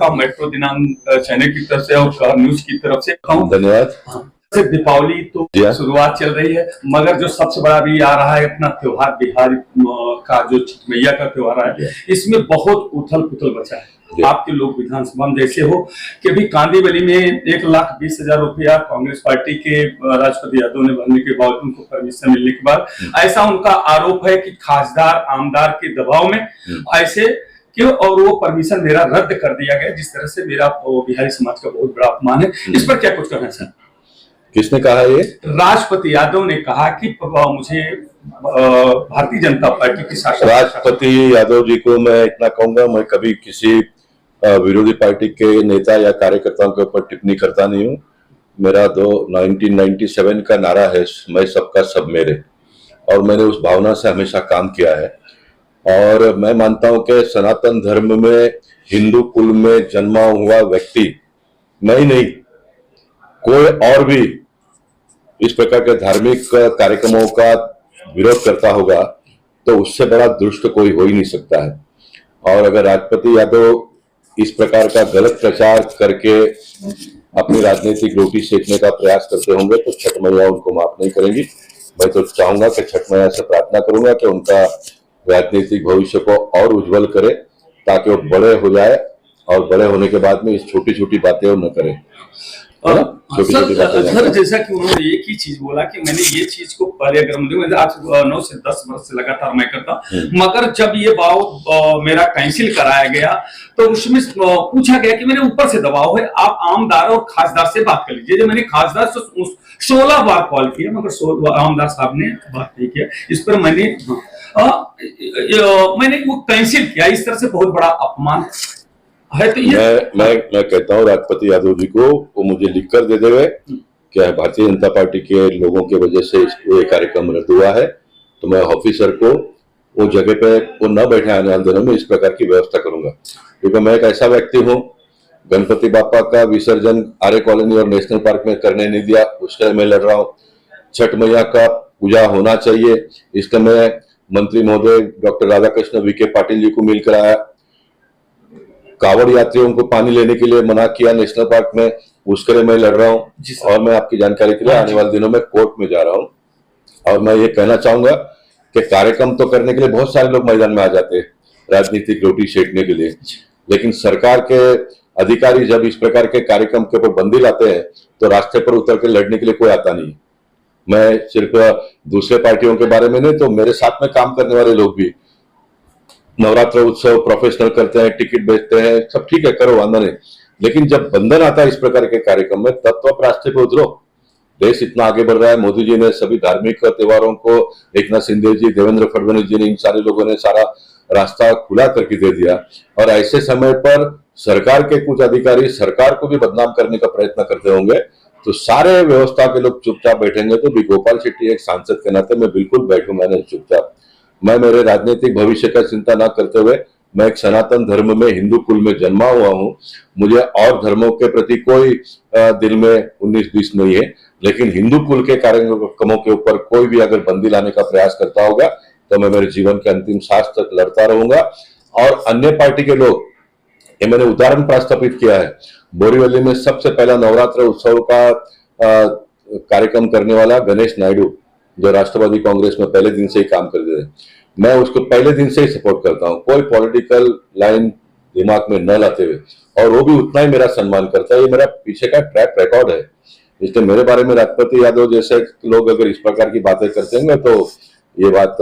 करता हूँ मेट्रो दिनांक चैनल की तरफ से और न्यूज की तरफ से। धन्यवाद। दीपावली तो शुरुआत चल रही है, मगर जो सबसे बड़ा भी आ रहा है अपना त्योहार बिहार का जो छठ मैया का त्योहार है, इसमें बहुत उथल पुथल मचा है। आपके लोग विधानसभा में जैसे हो कि अभी कांदीवली में 1,20,000 रुपया कांग्रेस पार्टी के राष्ट्रपति यादव ने भरने के बाद उनको परमिशन मिलने के बाद ऐसा उनका आरोप है कि खासदार आमदार के दबाव में ऐसे क्यों, और वो परमिशन मेरा रद्द कर दिया गया, जिस तरह से मेरा बिहारी समाज का बहुत बड़ा अपमान है। इस पर क्या कुछ करना है सर? किसने कहा ये? राष्ट्रपति यादव ने कहा कि मुझे भारतीय जनता पार्टी की शासन। राष्ट्रपति यादव जी को मैं इतना कहूंगा, मैं कभी किसी विरोधी पार्टी के नेता या कार्यकर्ताओं के ऊपर टिप्पणी करता नहीं हूँ। मेरा 1997 का नारा है, मैं सबका सब मेरे, और मैंने उस भावना से हमेशा काम किया है। और मैं मानता हूं कि सनातन धर्म में हिंदू कुल में जन्मा हुआ व्यक्ति मैं ही नहीं, कोई और भी इस प्रकार के धार्मिक कार्यक्रमों का विरोध करता होगा तो उससे बड़ा दुष्ट कोई हो ही नहीं सकता है। और अगर राष्ट्रपति यादव इस प्रकार का गलत प्रचार करके अपनी राजनीतिक रोटी सेकने का प्रयास करते होंगे तो छठ मैया उनको माफ नहीं करेंगी। मैं तो चाहूंगा कि छठ मैया से प्रार्थना करूंगा कि उनका राजनीतिक भविष्य को और उज्जवल करे, ताकि वो बड़े हो जाए और बड़े होने के बाद में इस छोटी छोटी बातें वो न करें। सर, जैसा कि उन्होंने एक ही चीज बोला कि मैंने ये चीज को पहले अगर आज 9 से 10 वर्ष से लगातार मैं करता, मगर जब ये भाव मेरा कैंसिल कराया गया तो उसमें पूछा गया कि मेरे ऊपर से दबाव है, आप आमदार और खासदार से बात कर लीजिए। जब मैंने खासदार से 16 बार कॉल किया, मगर आमदार साहब ने बात नहीं किया। इस पर मैंने वो कैंसिल किया। इस तरह से बहुत बड़ा अपमान है। तो मैं कहता हूँ राष्ट्रपति यादव जी को वो मुझे लिख कर दे देवे क्या भारतीय जनता पार्टी के लोगों की वजह से ये कार्यक्रम रद्द हुआ है, तो मैं ऑफिसर को वो जगह पे वो न बैठे आने वाले दिनों में इस प्रकार की व्यवस्था करूंगा। क्योंकि मैं एक ऐसा व्यक्ति हूँ, गणपति बापा का विसर्जन आर्य कॉलोनी और नेशनल पार्क में करने नहीं दिया, उसके लिए मैं लड़ रहा हूँ। छठ मैया का पूजा होना चाहिए, इसलिए मैं मंत्री महोदय डॉक्टर राधाकृष्ण विखे पाटिल जी को मिलकर आया। कावड़ यात्रियों को पानी लेने के लिए मना किया नेशनल पार्क में, उसके लिए मैं लड़ रहा हूं। और मैं आपकी जानकारी के लिए आने वाले दिनों में कोर्ट में जा रहा हूं। और मैं ये कहना चाहूंगा कि कार्यक्रम तो करने के लिए बहुत सारे लोग मैदान में आ जाते हैं राजनीतिक रोटी सेकने के लिए, लेकिन सरकार के अधिकारी जब इस प्रकार के कार्यक्रम के ऊपर बंदी लाते हैं तो रास्ते पर उतर के लड़ने के लिए कोई आता नहीं। मैं सिर्फ दूसरे पार्टियों के बारे में नहीं, तो मेरे साथ में काम करने वाले लोग भी नवरात्र उत्सव प्रोफेशनल करते हैं, टिकट बेचते हैं, सब ठीक है, करो, वादा नहीं, लेकिन जब बंधन आता है इस प्रकार के कार्यक्रम में तब तो आप रास्ते पे उतरो। देश इतना आगे बढ़ रहा है, मोदी जी ने सभी धार्मिक त्योहारों को, एकनाथ शिंदे जी, देवेंद्र फडणवीस जी ने, इन सारे लोगों ने सारा रास्ता खुला करके दे दिया। और ऐसे समय पर सरकार के कुछ अधिकारी सरकार को भी बदनाम करने का प्रयत्न करते होंगे तो सारे व्यवस्था के लोग चुपचाप बैठेंगे। तो बी गोपाल शेट्टी एक सांसद के नाते मैं बिल्कुल बैठूंगा नहीं चुपचाप। मैं मेरे राजनीतिक भविष्य का चिंता न करते हुए, मैं एक सनातन धर्म में हिंदू कुल में जन्मा हुआ हूं, मुझे और धर्मों के प्रति कोई दिल में 19-20 नहीं है, लेकिन हिंदू कुल के कार्यक्रमों के ऊपर कोई भी अगर बंदी लाने का प्रयास करता होगा तो मैं मेरे जीवन के अंतिम सांस तक लड़ता रहूंगा। और अन्य पार्टी के लोग, ये मैंने उदाहरण प्रस्थापित किया है, बोरीवली में सबसे पहला नवरात्र उत्सव का कार्यक्रम करने वाला गणेश नायडू, जो राष्ट्रवादी कांग्रेस में पहले दिन से ही काम करते थे, मैं उसको पहले दिन से ही सपोर्ट करता हूं, कोई पॉलिटिकल लाइन दिमाग में न लाते हुए, और वो भी उतना ही मेरा सम्मान करता है। ये मेरा पीछे का ट्रैक रिकॉर्ड है। इसलिए मेरे बारे में राष्ट्रपति यादव जैसे लोग अगर इस प्रकार की बातें करते हैं तो ये बात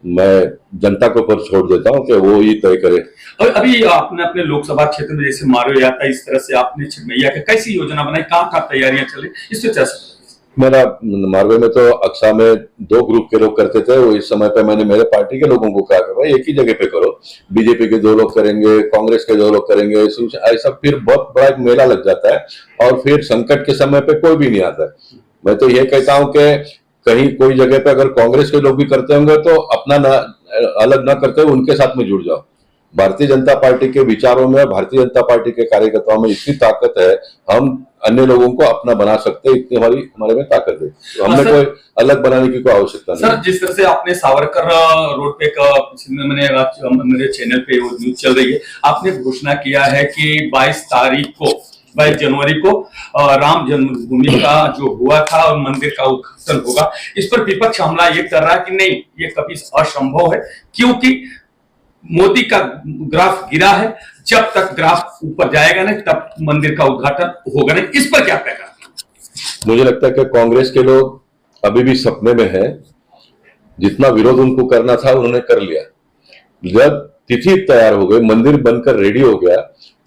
मैं जनता के ऊपर छोड़ देता हूं कि वो ही तय करे। और अभी आपने अपने लोकसभा क्षेत्र में जैसे मारो यात्रा, इस तरह से आपने छठ मैया की कैसी योजना बनाई, कहाँ तैयारियां चली, इससे कैसे? मेरा मारवे में तो अक्सा में 2 ग्रुप के लोग करते थे, वो इस समय पे मैंने मेरे पार्टी के लोगों को कहा कि भाई एक ही जगह पे करो, बीजेपी के 2 लोग करेंगे, कांग्रेस के 2 लोग करेंगे, ऐसा फिर बहुत बड़ा एक मेला लग जाता है और फिर संकट के समय पे कोई भी नहीं आता है। मैं तो ये कहता हूं कि कहीं कोई जगह पे अगर कांग्रेस के लोग भी करते होंगे तो अपना अलग ना करते हुए उनके साथ में जुड़ जाओ। भारतीय जनता पार्टी के विचारों में, भारतीय जनता पार्टी के कार्यकर्ताओं में इतनी ताकत है, हम अन्य लोगों को अपना बना सकते हैं, इतनी हमारे में ताकत है। तो हमने कोई अलग बनाने की कोई आवश्यकता नहीं। सर, जिस तरह से आपने सावरकर रोड पे का मेरे चैनल पे वो न्यूज चल रही है, आपने घोषणा किया है कि 22 जनवरी को राम जन्मभूमि का जो हुआ था और मंदिर का उद्घाटन होगा। इस पर विपक्ष हमला ये कर रहा है कि नहीं, ये कभी असंभव है, क्योंकि मोदी का ग्राफ गिरा है, जब तक ग्राफ ऊपर जाएगा नहीं तब मंदिर का उद्घाटन होगा नहीं। इस पर क्या कहना? मुझे लगता है कि कांग्रेस के लोग अभी भी सपने में है। जितना विरोध उनको करना था उन्होंने कर लिया। जब तिथि तैयार हो गई, मंदिर बनकर रेडी हो गया,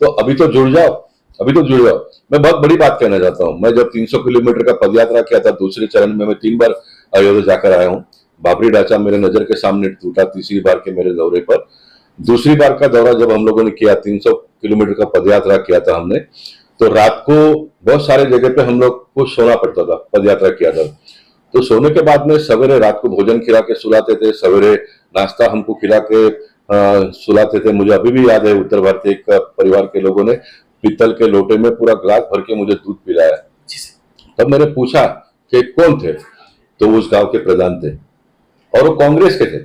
तो अभी तो जुड़ जाओ, अभी तो जुड़ जाओ। मैं बहुत बड़ी बात कहना चाहता हूं। मैं जब 300 किलोमीटर का पदयात्रा किया था, दूसरे चरण में मैं 3 बार अयोध्या जाकर आया हूं। बाबरी ढांचा मेरे नजर के सामने टूटा तीसरी बार के मेरे दौरे पर। दूसरी बार का दौरा जब हम लोगों ने किया, 300 किलोमीटर का पदयात्रा किया था हमने, तो रात को बहुत सारे जगह पे हम लोग को सोना पड़ता था, पदयात्रा किया था। तो सोने के बाद में सवेरे रात को भोजन खिला के सुलाते थे, सवेरे नाश्ता हमको खिला के सुलाते थे। मुझे अभी भी याद है, उत्तर भारतीय एक परिवार के लोगों ने पीतल के लोटे में पूरा ग्लास भर के मुझे दूध पिलाया। तब मैंने पूछा कि कौन थे, तो वो उस गांव के प्रधान थे और वो कांग्रेस के थे।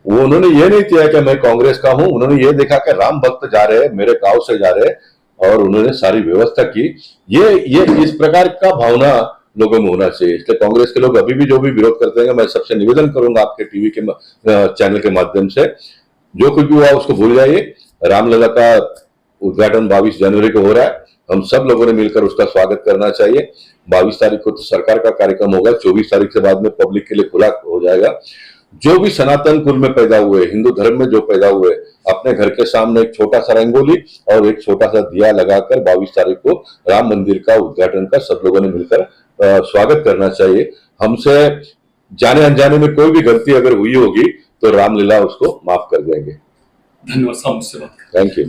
वो उन्होंने ये नहीं किया कि मैं कांग्रेस का हूं, उन्होंने ये देखा कि राम भक्त जा रहे हैं, मेरे गांव से जा रहे हैं, और उन्होंने सारी व्यवस्था की। ये इस प्रकार का भावना लोगों में होना चाहिए। इसलिए कांग्रेस के लोग अभी भी जो भी विरोध करते हैं, मैं सबसे निवेदन करूंगा आपके टीवी के चैनल के माध्यम से, जो कुछ भी हुआ उसको भूल जाइए। रामलला का उद्घाटन 22 जनवरी को हो रहा है, हम सब लोगों ने मिलकर उसका स्वागत करना चाहिए। 22 तारीख को तो सरकार का कार्यक्रम होगा, 24 तारीख से बाद में पब्लिक के लिए खुला हो जाएगा। जो भी सनातन कुल में पैदा हुए, हिंदू धर्म में जो पैदा हुए, अपने घर के सामने एक छोटा सा रंगोली और एक छोटा सा दिया लगाकर 22 तारीख को राम मंदिर का उद्घाटन का सब लोगों ने मिलकर स्वागत करना चाहिए। हमसे जाने अनजाने में कोई भी गलती अगर हुई होगी तो रामलीला उसको माफ कर देंगे। धन्यवाद साहब, मुझसे बात। Thank you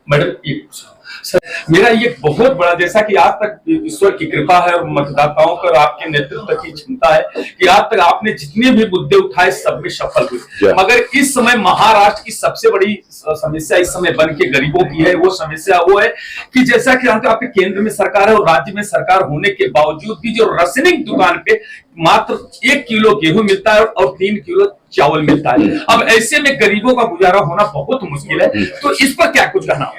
madam. सर, मेरा ये बहुत बड़ा, जैसा कि आज तक ईश्वर की कृपा है और मतदाताओं का आपके नेतृत्व की क्षमता है कि आज तक आपने जितने भी मुद्दे उठाए सब में सफल हुए, मगर इस समय महाराष्ट्र की सबसे बड़ी समस्या इस समय बन के गरीबों की है। वो समस्या वो है कि जैसा कि आपके केंद्र में सरकार है और राज्य में सरकार होने के बावजूद भी जो राशनिंग दुकान पे मात्र 1 किलो गेहूं मिलता है और 3 किलो चावल मिलता है। अब ऐसे में गरीबों का गुजारा होना बहुत मुश्किल है, तो इस पर क्या कुछ कहना?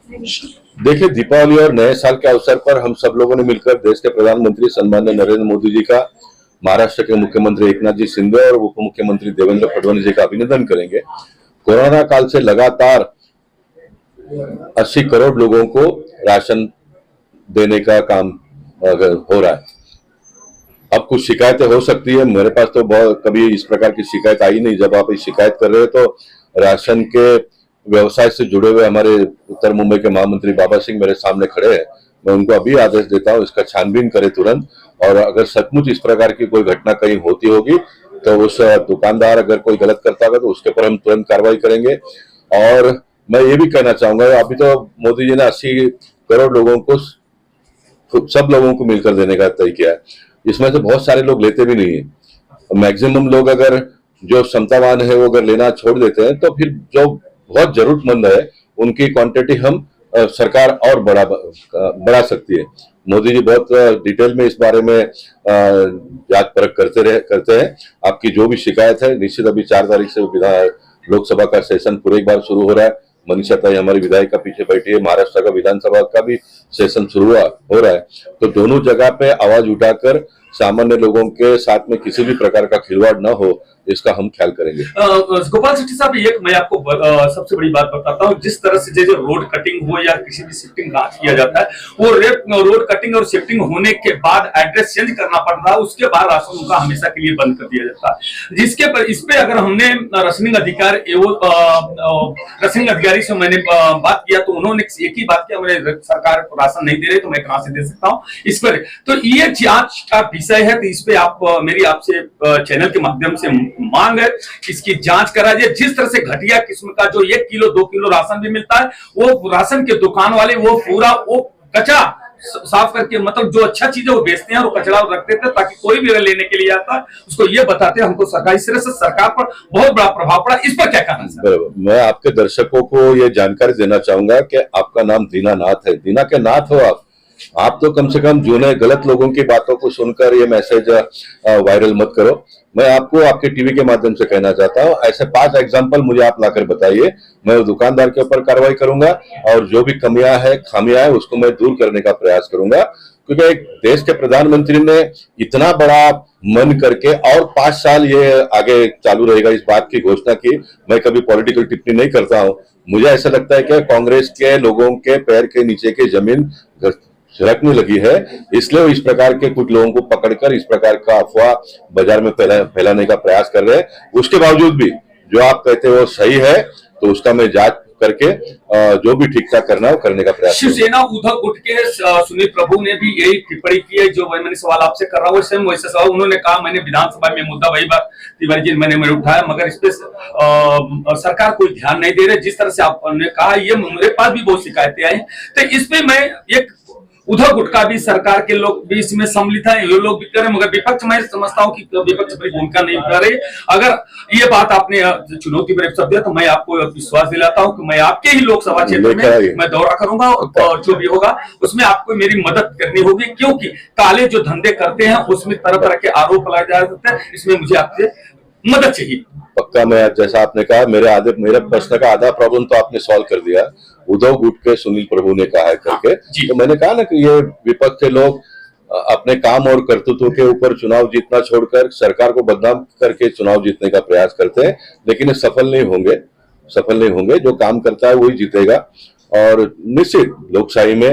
देखिए, दीपावली और नए साल के अवसर पर हम सब लोगों ने मिलकर देश के प्रधानमंत्री सम्माननीय नरेंद्र मोदी जी का, महाराष्ट्र के मुख्यमंत्री एकनाथ जी शिंदे और उप मुख्यमंत्री देवेंद्र फडणवीस जी का अभिनंदन करेंगे। कोरोना काल से लगातार 80 करोड़ लोगों को राशन देने का काम हो रहा है। अब कुछ शिकायतें हो सकती है, मेरे पास तो बहुत कभी इस प्रकार की शिकायत आई नहीं। जब आप शिकायत कर रहे हो तो राशन के व्यवसाय से जुड़े हुए हमारे उत्तर मुंबई के महामंत्री बाबा सिंह मेरे सामने खड़े हैं। मैं उनको अभी आदेश देता हूं इसका छानबीन करे तुरंत, और अगर सचमुच इस प्रकार की कोई घटना कहीं होती होगी तो उस दुकानदार अगर कोई गलत करता होगा तो उसके ऊपर हम तुरंत कार्रवाई करेंगे। और मैं ये भी कहना चाहूंगा, अभी तो मोदी जी ने 80 करोड़ लोगों को, सब लोगों को मिलकर देने का तय किया है। इसमें से बहुत सारे लोग लेते भी नहीं है। मैक्सिमम लोग अगर जो क्षमतावान है वो अगर लेना छोड़ देते हैं, तो फिर जो बहुत जरूरतमंद है उनकी क्वांटिटी हम सरकार और बढ़ा सकती है। मोदी जी बहुत डिटेल में इस बारे में जांच परख करते हैं। आपकी जो भी शिकायत है, निश्चित अभी 4 तारीख से लोकसभा का सेशन पूरे एक बार शुरू हो रहा है। मनीषा ताई हमारी विधायिका पीछे बैठी है, महाराष्ट्र का विधानसभा का भी सेशन शुरू हो रहा है। तो दोनों जगह पे आवाज उठाकर सामान्य लोगों के साथ में किसी भी प्रकार का खिलवाड़ न हो, इसका हम ख्याल करेंगे। गोपाल शेट्टी साहब, एक मैं आपको सबसे बड़ी बात बताता हूँ, जिस तरह से जैसे रोड कटिंग हो या किसी भी शिफ्टिंग का किया जाता है, वो रोड कटिंग और शिफ्टिंग होने के बाद एड्रेस चेंज करना पड़ता है, उसके बाद राशन उनका हमेशा के लिए बंद कर दिया जाता है। जिसके पर इस पे अगर हमने राशनिंग अधिकारी से मैंने बात किया तो उन्होंने एक ही बात किया, मैंने सरकार को राशन नहीं दे रहे तो मैं कहां से दे सकता हूँ इस पर। तो ये जांच का विषय है, तो इस पे मेरी आपसे चैनल के माध्यम से मांग है, इसकी जांच करा जाए। जिस तरह से घटिया किस्म का जो 1 किलो 2 किलो राशन भी मिलता है, वो राशन के दुकान वाले वो पूरा वो कच्चा साफ करके, मतलब जो अच्छा चीज है वो बेचते हैं और वो कचरा रख देते हैं, ताकि कोई भी अगर लेने के लिए आता है उसको ये बताते हैं हमको सरकार। इस तरह से सरकार पर बहुत बड़ा प्रभाव पड़ा। इस पर क्या कहना सर? मैं आपके दर्शकों को ये जानकारी देना चाहूंगा कि आपका नाम दीनानाथ है। दीना के नाथ हो आप तो कम से कम जो ने गलत लोगों की बातों को सुनकर ये मैसेज वायरल मत करो। मैं आपको आपके टीवी के माध्यम से कहना चाहता हूँ, ऐसे 5 एग्जाम्पल मुझे आप लाकर बताइए, मैं उस दुकानदार के ऊपर कार्रवाई करूंगा और जो भी कमियां है खामियां है उसको मैं दूर करने का प्रयास करूंगा। क्योंकि एक देश के प्रधानमंत्री ने इतना बड़ा मन करके और 5 साल ये आगे चालू रहेगा इस बात की घोषणा की। मैं कभी पॉलिटिकल टिप्पणी नहीं करता हूँ, मुझे ऐसा लगता है कि कांग्रेस के लोगों के पैर के नीचे की जमीन छिड़कने लगी है, इसलिए वो इस प्रकार के कुछ लोगों को पकड़कर इस प्रकार का अफवाह बाजार में फैलाने का प्रयास कर रहे हैं। उसके बावजूद भी जो आप कहते हो वो सही है, तो उसका मैं जांच करके जो भी ठीक ठाक करना है वो करने का प्रयास। शिवसेना उद्धव गुट के सुनील प्रभु ने भी यही टिप्पणी की है जो मैंने सवाल आपसे कर रहा हूँ, वैसे सवाल उन्होंने कहा। मैंने विधानसभा में मुद्दा वही बात तिवारी जी मैंने उठाया, मगर इस पे सरकार कोई ध्यान नहीं दे रही। जिस तरह से आपने कहा, ये मेरे पास भी बहुत शिकायतें आई, तो इस पे मैं एक उद्धव गुट का भी, सरकार के लोग भी इसमें सम्मिलित हैं, ये लोग भी करें, मगर विपक्ष मैं समझता हूं कि विपक्ष बड़ी भूमिका नहीं कर रही। अगर ये बात आपने चुनौती पर शब्द दिया तो मैं आपको विश्वास दिलाता हूं कि मैं आपके ही लोकसभा क्षेत्र में मैं दौरा करूंगा और जो भी होगा उसमें आपको मेरी मदद करनी होगी, क्योंकि काले जो धंधे करते हैं उसमें तरह तरह के आरोप लगाए जा सकते हैं। इसमें मुझे आपसे मदद चाहिए। पक्का, मैं जैसा आपने कहा मेरे प्रश्न का आधा प्रॉब्लम तो आपने सॉल्व कर दिया। उद्धव गुट के सुनील प्रभु ने कहा है करके, तो मैंने कहा ना कि ये विपक्ष के लोग अपने काम और कर्तृत्व के ऊपर चुनाव जीतना छोड़कर सरकार को बदनाम करके चुनाव जीतने का प्रयास करते हैं, लेकिन ये सफल नहीं होंगे। जो काम करता है वही जीतेगा। और निश्चित लोकशाही में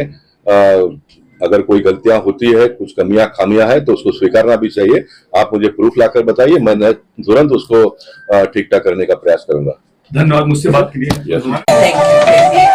अगर कोई गलतियां होती है, कुछ कमियां खामियां है, तो उसको स्वीकारना भी चाहिए। आप मुझे प्रूफ लाकर बताइए, मैं तुरंत उसको ठीक ठाक करने का प्रयास करूंगा। धन्यवाद मुझसे बात के लिए।